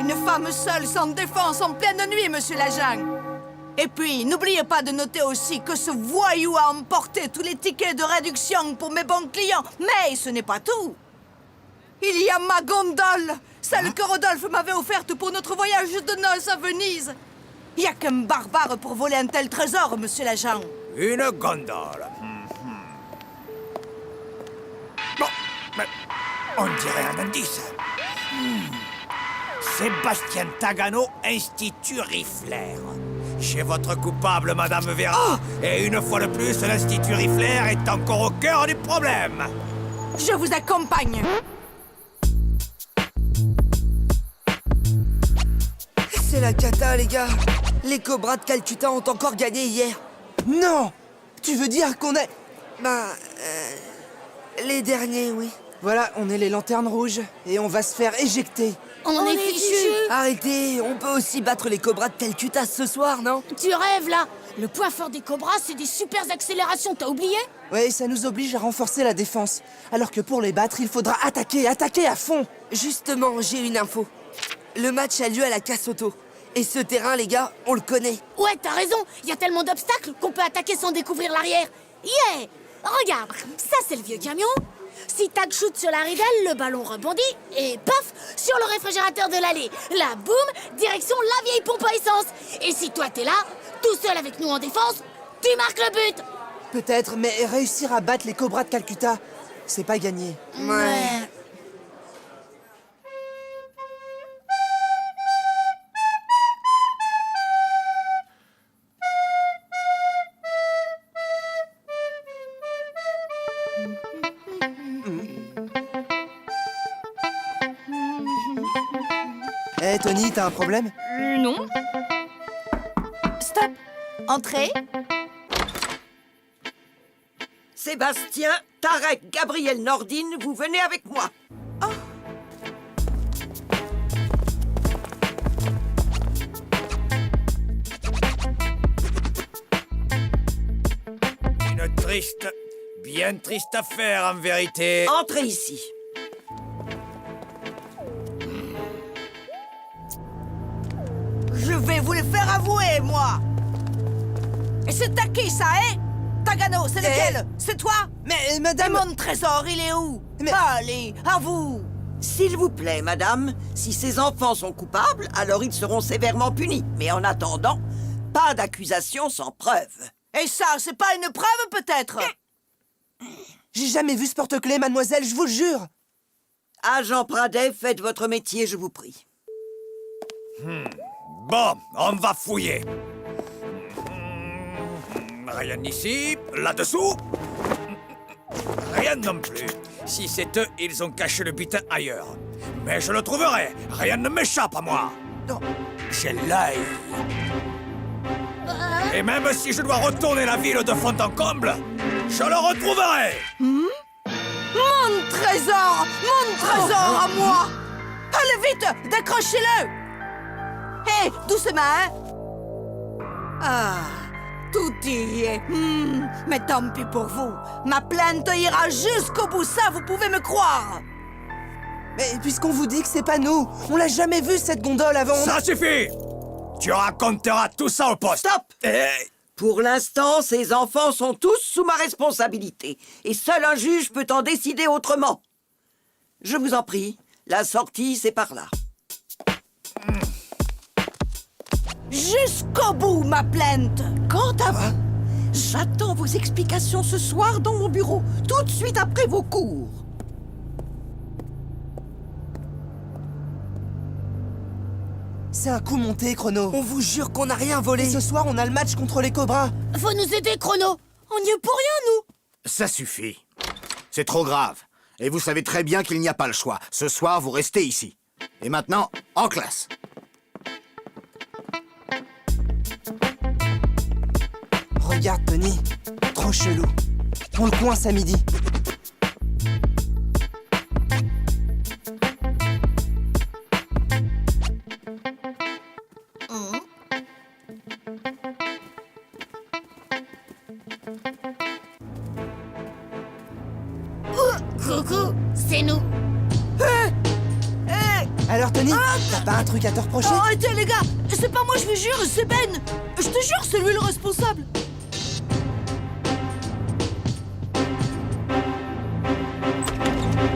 Une femme seule, sans défense, en pleine nuit, monsieur l'agent. Et puis, n'oubliez pas de noter aussi que ce voyou a emporté tous les tickets de réduction pour mes bons clients. Mais ce n'est pas tout. Il y a ma gondole, celle que Rodolphe m'avait offerte pour notre voyage de noces à Venise. Il n'y a qu'un barbare pour voler un tel trésor, monsieur l'agent. Une gondole. Bon, mais on dirait un indice. Sébastien Tagano, Institut Riffler. Chez votre coupable, Madame Vera. Et une fois de plus, l'Institut Riffler est encore au cœur du problème. Je vous accompagne. C'est la cata, les gars. Les Cobras de Calcutta ont encore gagné hier. Non! Tu veux dire qu'on est... Bah, les derniers, oui. Voilà, on est les lanternes rouges et on va se faire éjecter. On est fichus. Arrêtez, on peut aussi battre les Cobras de Calcutta ce soir, non? Tu rêves, là. Le point fort des Cobras, c'est des super accélérations, t'as oublié? Ouais, ça nous oblige à renforcer la défense. Alors que pour les battre, il faudra attaquer à fond. Justement, j'ai une info. Le match a lieu à la Casse-Auto. Et ce terrain, les gars, on le connaît. Ouais, t'as raison. Il y a tellement d'obstacles qu'on peut attaquer sans découvrir l'arrière. Yeah! Regarde, ça c'est le vieux camion. Si Tag shoot sur la ridelle, le ballon rebondit et paf, sur le réfrigérateur de l'allée. Là, boum, direction la vieille pompe à essence. Et si toi t'es là, tout seul avec nous en défense, tu marques le but. Peut-être, mais réussir à battre les Cobras de Calcutta, c'est pas gagné. Ouais. Eh, Tony, t'as un problème? Non. Stop. Entrez. Sébastien, Tarek, Gabriel, Nordine, vous venez avec moi. Une triste, bien triste affaire en vérité. Entrez ici. Je vais vous le faire avouer, moi. Et c'est à qui, ça, hein? Tagano, c'est lequel? C'est toi? Mais, Et madame... mon trésor, il est où? Mais- Allez, à vous. S'il vous plaît, madame, si ces enfants sont coupables, alors ils seront sévèrement punis. Mais en attendant, pas d'accusation sans preuve. Et ça, c'est pas une preuve, peut-être? J'ai jamais vu ce porte-clés, mademoiselle, je vous le jure. Agent Pradet, faites votre métier, je vous prie. Bon, on va fouiller. Rien ici, là-dessous. Rien non plus. Si c'est eux, ils ont caché le butin ailleurs. Mais je le trouverai. Rien ne m'échappe à moi. Non. J'ai l'œil. Et même si je dois retourner la ville de fond en comble, je le retrouverai. Mon trésor! Mon trésor à moi! Allez vite, décrochez-le! Hé, doucement, hein? Ah, tout y est. Mais tant pis pour vous. Ma plainte ira jusqu'au bout, ça, vous pouvez me croire. Mais puisqu'on vous dit que c'est pas nous, on l'a jamais vu cette gondole avant. Ça suffit. Tu raconteras tout ça au poste. Stop! Et... Pour l'instant, ces enfants sont tous sous ma responsabilité. Et seul un juge peut en décider autrement. Je vous en prie, la sortie, c'est par là. Jusqu'au bout, ma plainte. Quant à vous, j'attends vos explications ce soir dans mon bureau, tout de suite après vos cours. C'est un coup monté, Chrono. On vous jure qu'on n'a rien volé. Et ce soir, on a le match contre les Cobras. Faut nous aider, Chrono. On n'y est pour rien, nous. Ça suffit. C'est trop grave. Et vous savez très bien qu'il n'y a pas le choix. Ce soir, vous restez ici. Et maintenant, en classe. Regarde, Tony. Trop chelou. On le coince à midi. Coucou, c'est nous. Hé, Alors, Tony, t'as pas un truc à te reprocher? Arrêtez, les gars! C'est pas moi, je vous jure, c'est Ben! Je te jure, c'est lui le responsable!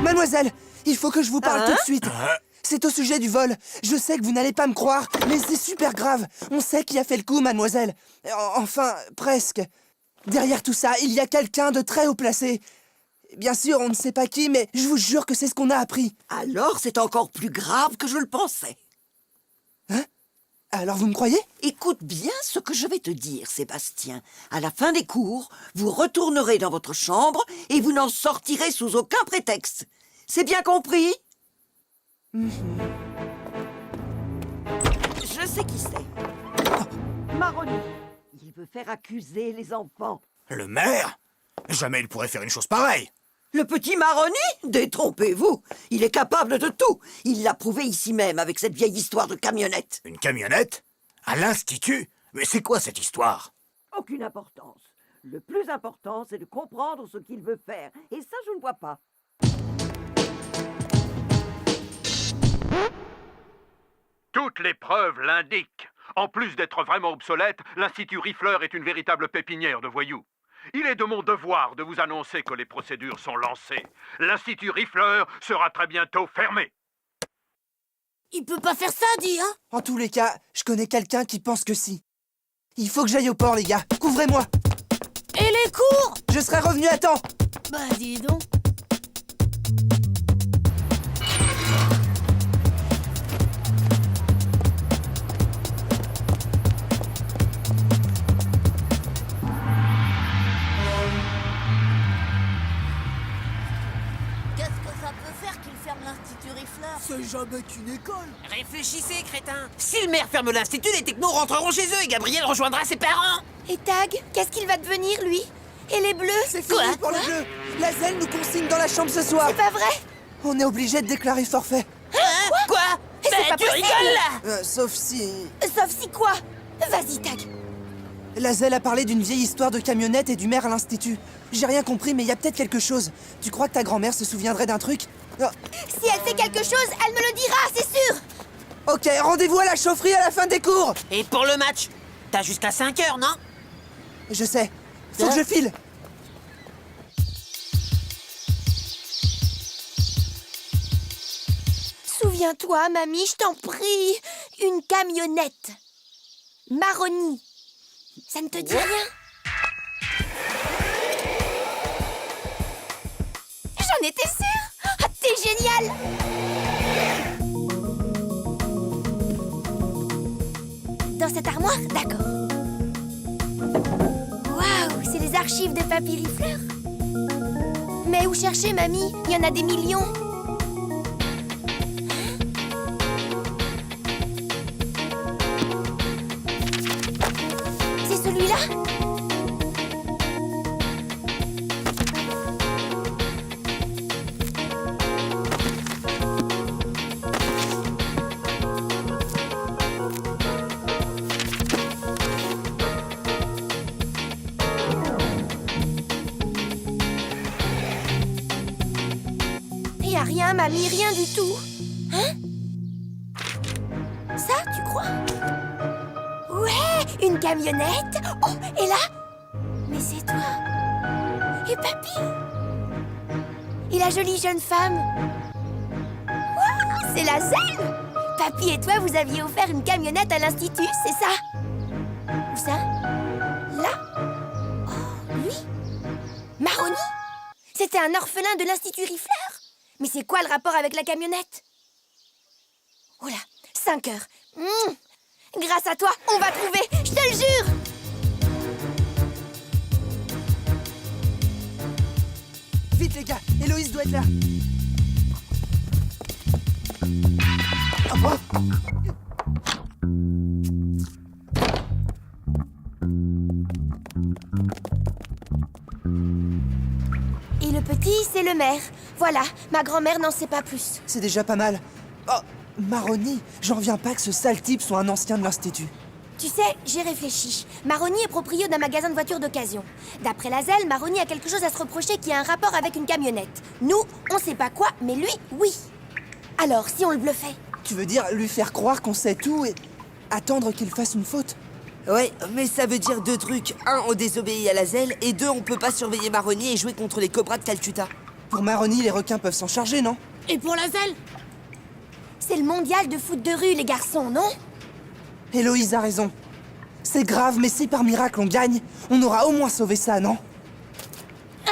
Mademoiselle, il faut que je vous parle tout de suite. C'est au sujet du vol. Je sais que vous n'allez pas me croire, mais c'est super grave. On sait qui a fait le coup, mademoiselle. Enfin, presque. Derrière tout ça, il y a quelqu'un de très haut placé. Bien sûr, on ne sait pas qui, mais je vous jure que c'est ce qu'on a appris. Alors, c'est encore plus grave que je le pensais. Alors, vous me croyez? Écoute bien ce que je vais te dire, Sébastien. À la fin des cours, vous retournerez dans votre chambre et vous n'en sortirez sous aucun prétexte. C'est bien compris? Je sais qui c'est. Maroni. Il veut faire accuser les enfants. Le maire? Jamais il pourrait faire une chose pareille. Le petit Maroni? Détrompez-vous. Il est capable de tout. Il l'a prouvé ici même avec cette vieille histoire de camionnette. Une camionnette? À l'Institut? Mais c'est quoi cette histoire? Aucune importance. Le plus important, c'est de comprendre ce qu'il veut faire. Et ça, je ne vois pas. Toutes les preuves l'indiquent. En plus d'être vraiment obsolète, l'Institut Riffleur est une véritable pépinière de voyous. Il est de mon devoir de vous annoncer que les procédures sont lancées. L'Institut Riffleur sera très bientôt fermé. Il peut pas faire ça, dis, hein? En tous les cas, je connais quelqu'un qui pense que si. Il faut que j'aille au port, les gars. Couvrez-moi. Et les cours? Je serai revenu à temps. Bah, dis donc. Qu'est-ce que ça peut faire qu'il ferme l'Institut Riffleur? C'est jamais qu'une école. Réfléchissez, crétin. Si le maire ferme l'institut, les technos rentreront chez eux et Gabriel rejoindra ses parents. Et Tag, qu'est-ce qu'il va devenir, lui? Et les bleus? C'est fini pour les bleus. La Zelle nous consigne dans la chambre ce soir. C'est pas vrai? On est obligé de déclarer forfait. Hein? Quoi? Mais c'est pas tu possible. rigoles là? Sauf si... Sauf si quoi? Vas-y, Tag. La Zelle a parlé d'une vieille histoire de camionnette et du maire à l'institut. J'ai rien compris, mais il y a peut-être quelque chose. Tu crois que ta grand-mère se souviendrait d'un truc? Si elle sait quelque chose, elle me le dira, c'est sûr. Ok, rendez-vous à la chaufferie à la fin des cours. Et pour le match? T'as jusqu'à 5 heures, non? Je sais. Faut que je file. Souviens-toi, mamie, je t'en prie. Une camionnette. Maroni. Ça ne te dit rien? J'en étais sûre. Ah, t'es génial. Dans cette armoire? D'accord. Waouh, c'est les archives de Papy Riffleur. Mais où chercher, mamie? Il y en a des millions. C'est celui-là? Y a rien, mamie, rien du tout. Hein? Ça, tu crois? Ouais, une camionnette. Oh, et là? Mais c'est toi. Et papy? Et la jolie jeune femme? Waouh, c'est la Zelle! Papy et toi, vous aviez offert une camionnette à l'institut, c'est ça? Où ça? Là? Oh, lui? Maroni? C'était un orphelin de l'Institut Riffleur? Mais c'est quoi le rapport avec la camionnette? Oh là, 5 heures. Grâce à toi, on va trouver, je te le jure! Vite, les gars. Héloïse doit être là. Et le petit, c'est le maire. Voilà, ma grand-mère n'en sait pas plus. C'est déjà pas mal. Oh, Maroni, j'en reviens pas que ce sale type soit un ancien de l'Institut. Tu sais, j'ai réfléchi. Maroni est proprio d'un magasin de voitures d'occasion. D'après la Zelle, Maroni a quelque chose à se reprocher qui a un rapport avec une camionnette. Nous, on sait pas quoi, mais lui, oui. Alors, si on le bluffait, Tu veux dire lui faire croire qu'on sait tout et attendre qu'il fasse une faute? Ouais, mais ça veut dire 2 trucs. 1, on désobéit à la zèle, et 2, on peut pas surveiller Maroni et jouer contre les cobras de Calcutta. Pour Maroni, les requins peuvent s'en charger, non? Et pour la zèle? C'est le mondial de foot de rue, les garçons, non? Héloïse a raison. C'est grave, mais si par miracle on gagne, on aura au moins sauvé ça, non?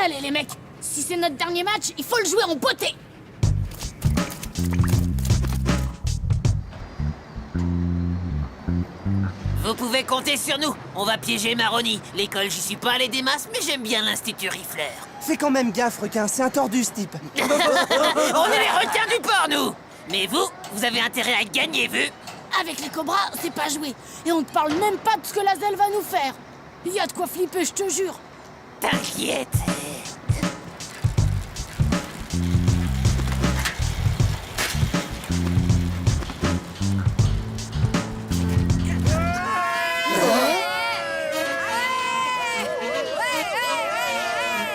Allez les mecs, si c'est notre dernier match, il faut le jouer en beauté. Vous pouvez compter sur nous. On va piéger Maroni. L'école, j'y suis pas allé des masses, mais j'aime bien l'Institut Rifleur. Fais quand même gaffe, requin, c'est un tordu, ce type. On est les requins du port, nous. Mais vous avez intérêt à gagner, vu? Avec les cobras, c'est pas joué. Et on ne parle même pas de ce que la zèle va nous faire. Il y a de quoi flipper, je te jure. T'inquiète.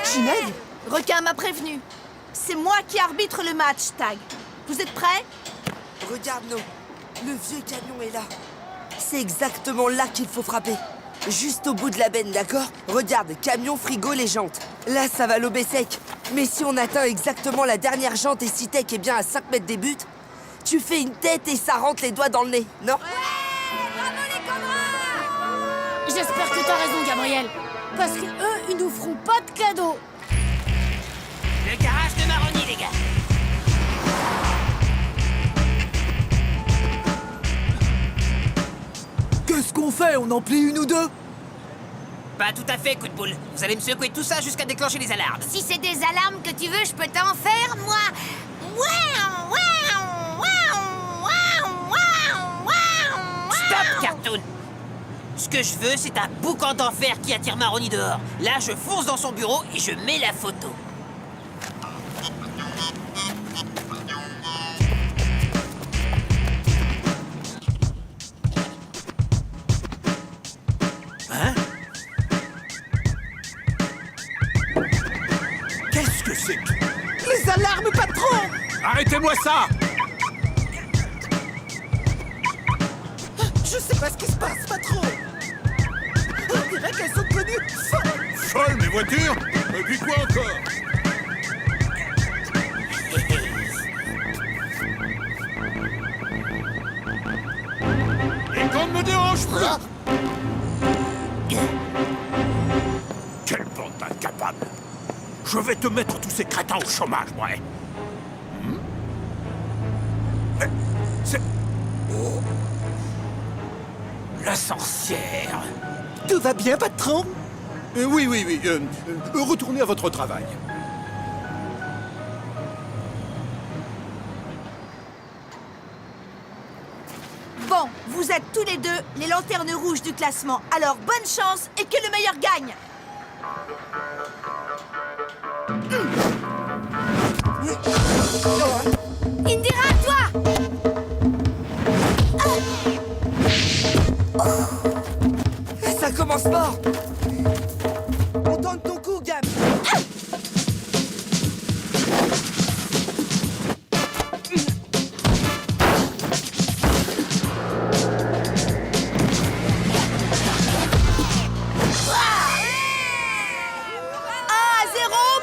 Sinead? Requin m'a prévenu. C'est moi qui arbitre le match, Tag. Vous êtes prêts? Regarde-nous, le vieux camion est là. C'est exactement là qu'il faut frapper. Juste au bout de la benne, d'accord? Regarde, camion, frigo, les jantes. Là, ça va lober sec. Mais si on atteint exactement la dernière jante et si Tech est bien à 5 mètres des buts, tu fais une tête et ça rentre les doigts dans le nez, non? J'espère que t'as raison, Gabriel. Parce que eux, ils nous feront pas de cadeaux. Le garage de Maroni, les gars. Qu'est-ce qu'on fait? On en plie une ou deux? Pas tout à fait, coup de boule. Vous allez me secouer tout ça jusqu'à déclencher les alarmes. Si c'est des alarmes que tu veux, je peux t'en faire, moi. Stop, Cartoon. Ce que je veux, c'est un boucan d'enfer qui attire Maroni dehors. Là, je fonce dans son bureau et je mets la photo. Hein? Qu'est-ce que c'est que... Les alarmes, patron! Arrêtez-moi ça! Je sais pas ce qui se passe, patron! On dirait qu'elles sont connues folles! Folle, mes voitures? Et puis quoi encore? Et qu'on ne me dérange pas! Quelle bande d'incapables! Je vais te mettre tous ces crétins au chômage, moi! C'est... Oh. La sorcière! Tout va bien, patron? Oui. Retournez à votre travail. Bon, vous êtes tous les deux les lanternes rouges du classement. Alors bonne chance et que le meilleur gagne. Indira, toi! Ça commence fort! On tente ton coup, Gab!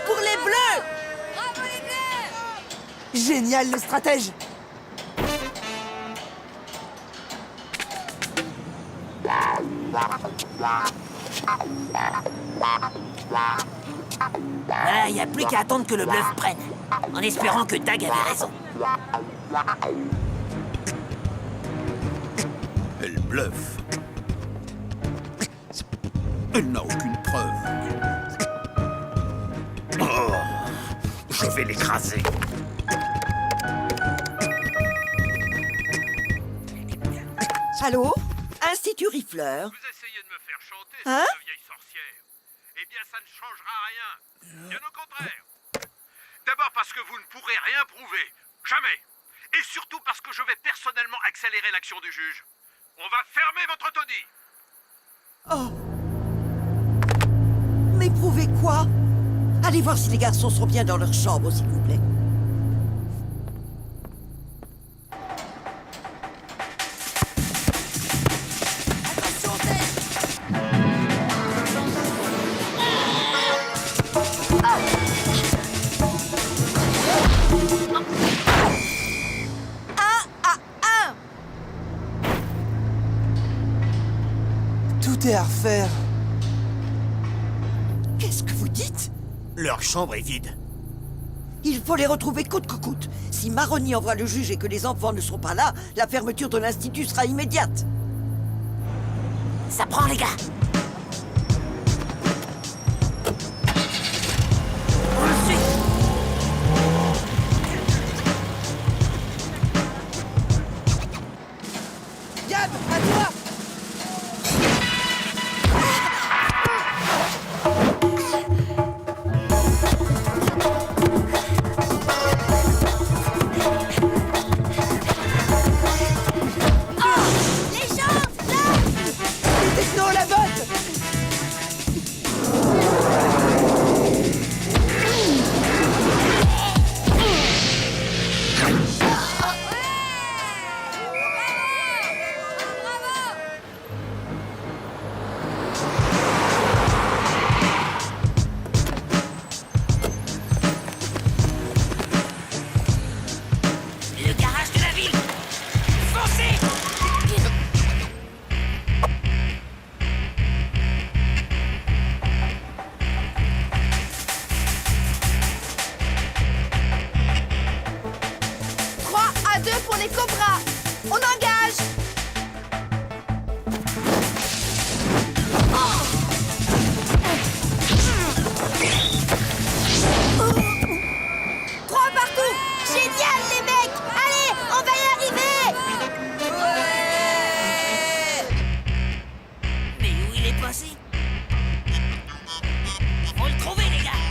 Pour les bleus! Génial, le stratège! Voilà, il n'y a plus qu'à attendre que le bluff prenne. En espérant que Tag avait raison. Elle bluffe. Elle n'a aucune preuve. Oh, je vais l'écraser. Allô? Institut Rifleur? Vous essayez de me faire chanter, Hein? cette vieille sorcière. Eh bien, ça ne changera rien. Bien au contraire. D'abord parce que vous ne pourrez rien prouver. Jamais. Et surtout parce que je vais personnellement accélérer l'action du juge. On va fermer votre taudis. Oh. Mais prouvez quoi? Allez voir si les garçons sont bien dans leur chambre, s'il vous plaît. est à refaire. Qu'est-ce que vous dites? Leur chambre est vide. Il faut les retrouver coûte que coûte. Si Maroni envoie le juge et que les enfants ne sont pas là, la fermeture de l'Institut sera immédiate. Ça prend, les gars. On le suit. Gab, à toi! Les jantes, là! Les technos, la botte! Le garage de la ville. Foncez. 3-2 pour les Cobras. On engage. Trois partout. Génial, les mecs! Allez, on va y arriver! Mais où il est passé? Faut le trouver, les gars.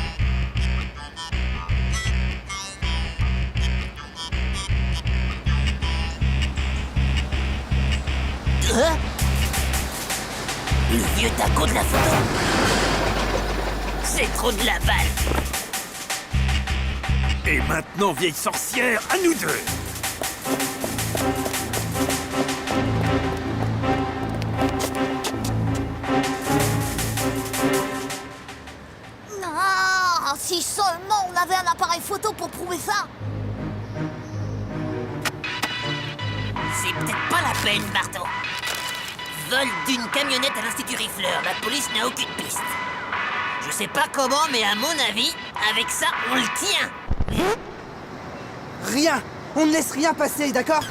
Hein? Le vieux taco de la photo. C'est trop de la balle. Et maintenant, vieille sorcière, à nous deux. Non! Si seulement on avait un appareil photo pour prouver ça! C'est peut-être pas la peine, Marteau. Vol d'une camionnette à l'Institut Rifleur. La police n'a aucune piste. Je sais pas comment, mais à mon avis, avec ça, on le tient. Rien! On ne laisse rien passer, d'accord?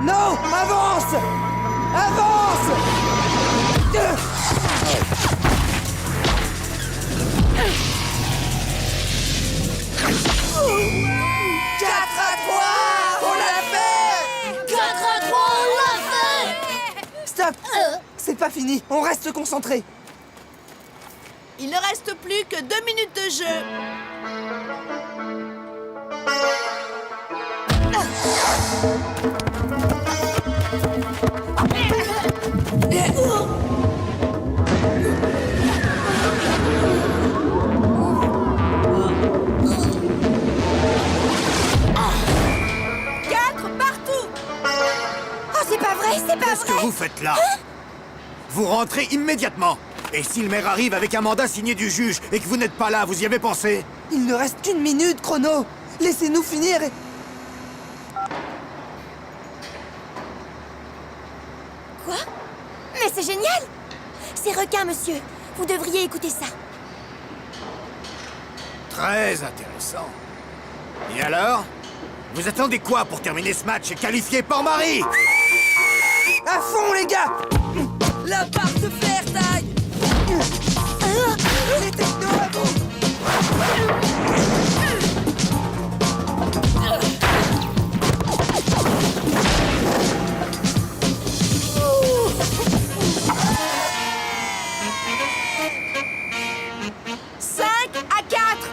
Non! Avance! Avance! 4 à 3! On l'a fait! 4 à 3, on l'a fait! Stop! C'est pas fini, on reste concentré. Il ne reste plus que 2 minutes de jeu. Quatre partout. Oh, c'est pas vrai, c'est pas Qu'est-ce que vrai! vous faites là? Vous rentrez immédiatement. Et si le maire arrive avec un mandat signé du juge et que vous n'êtes pas là, vous y avez pensé? Il ne reste qu'une minute, Chrono. Laissez-nous finir et... Quoi? Mais c'est génial! C'est requin, monsieur. Vous devriez écouter ça. Très intéressant. Et alors? Vous attendez quoi pour terminer ce match et qualifier Port-Marie? À fond, les gars! La barre de fer, taille! Les technos à vous!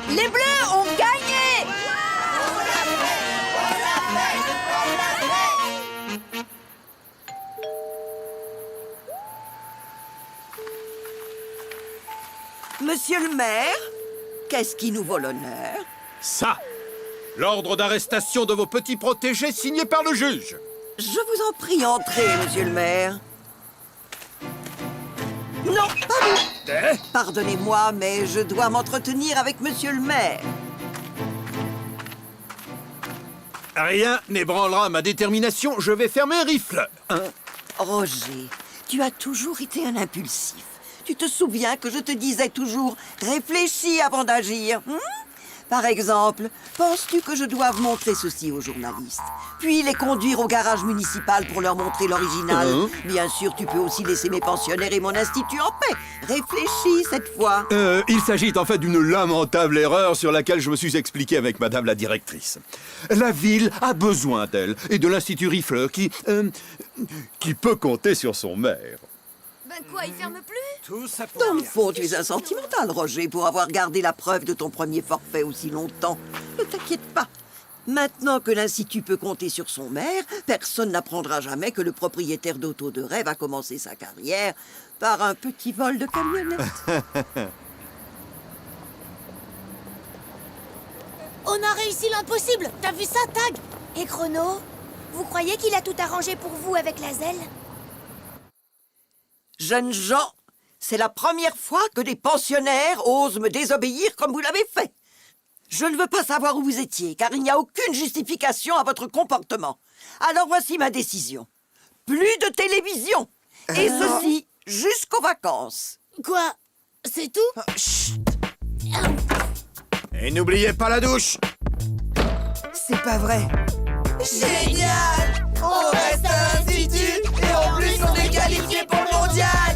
Les Bleus ont gagné! Monsieur le maire, qu'est-ce qui nous vaut l'honneur? Ça! L'ordre d'arrestation de vos petits protégés signé par le juge. Je vous en prie, entrez, monsieur le maire. Non, pas vous. Pardonnez-moi, mais je dois m'entretenir avec monsieur le maire. Rien n'ébranlera ma détermination, je vais fermer Rifle. Hein? Roger, tu as toujours été un impulsif. Tu te souviens que je te disais toujours « réfléchis avant d'agir » Par exemple, penses-tu que je doive montrer ceci aux journalistes, puis les conduire au garage municipal pour leur montrer l'original? Bien sûr, tu peux aussi laisser mes pensionnaires et mon institut en paix. Réfléchis cette fois. Il s'agit en fait d'une lamentable erreur sur laquelle je me suis expliqué avec madame la directrice. La ville a besoin d'elle et de l'Institut Rifleur qui peut compter sur son maire. Ben quoi, il ferme plus? Tout ça pour Dans le rien. fond, tu es un sentimental, Roger, pour avoir gardé la preuve de ton premier forfait aussi longtemps. Ne t'inquiète pas. Maintenant que l'Institut peut compter sur son maire, personne n'apprendra jamais que le propriétaire d'auto de rêve a commencé sa carrière par un petit vol de camionnette. On a réussi l'impossible. T'as vu ça, Tag? Et Chrono, vous croyez qu'il a tout arrangé pour vous avec la zèle? Jeunes gens, c'est la première fois que des pensionnaires osent me désobéir comme vous l'avez fait. Je ne veux pas savoir où vous étiez, car il n'y a aucune justification à votre comportement. Alors voici ma décision. Plus de télévision. Et ceci jusqu'aux vacances. Quoi? C'est tout? Et n'oubliez pas la douche. C'est pas vrai. Génial! On reste à l'Institut et en plus on est qualifié pour le mondial!